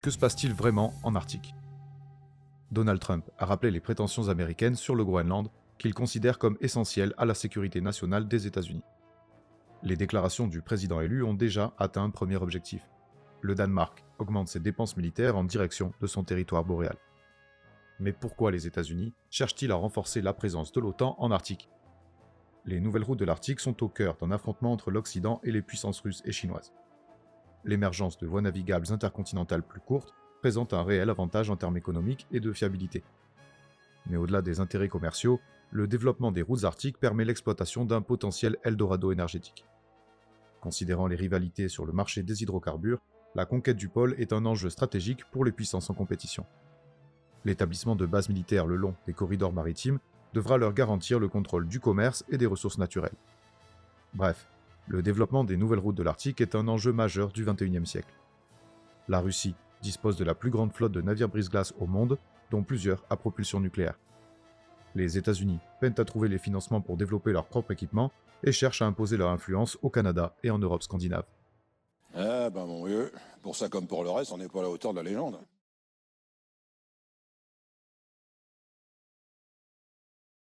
Que se passe-t-il vraiment en Arctique? Donald Trump a rappelé les prétentions américaines sur le Groenland, qu'il considère comme essentielles à la sécurité nationale des États-Unis. Les déclarations du président élu ont déjà atteint un premier objectif. Le Danemark augmente ses dépenses militaires en direction de son territoire boréal. Mais pourquoi les États-Unis cherchent-ils à renforcer la présence de l'OTAN en Arctique? Les nouvelles routes de l'Arctique sont au cœur d'un affrontement entre l'Occident et les puissances russes et chinoises. L'émergence de voies navigables intercontinentales plus courtes présente un réel avantage en termes économiques et de fiabilité. Mais au-delà des intérêts commerciaux, le développement des routes arctiques permet l'exploitation d'un potentiel Eldorado énergétique. Considérant les rivalités sur le marché des hydrocarbures, la conquête du pôle est un enjeu stratégique pour les puissances en compétition. L'établissement de bases militaires le long des corridors maritimes devra leur garantir le contrôle du commerce et des ressources naturelles. Bref, le développement des nouvelles routes de l'Arctique est un enjeu majeur du XXIe siècle. La Russie dispose de la plus grande flotte de navires brise-glace au monde, dont plusieurs à propulsion nucléaire. Les États-Unis peinent à trouver les financements pour développer leur propre équipement et cherchent à imposer leur influence au Canada et en Europe scandinave. Ah ben mon vieux, pour ça comme pour le reste, on n'est pas à la hauteur de la légende.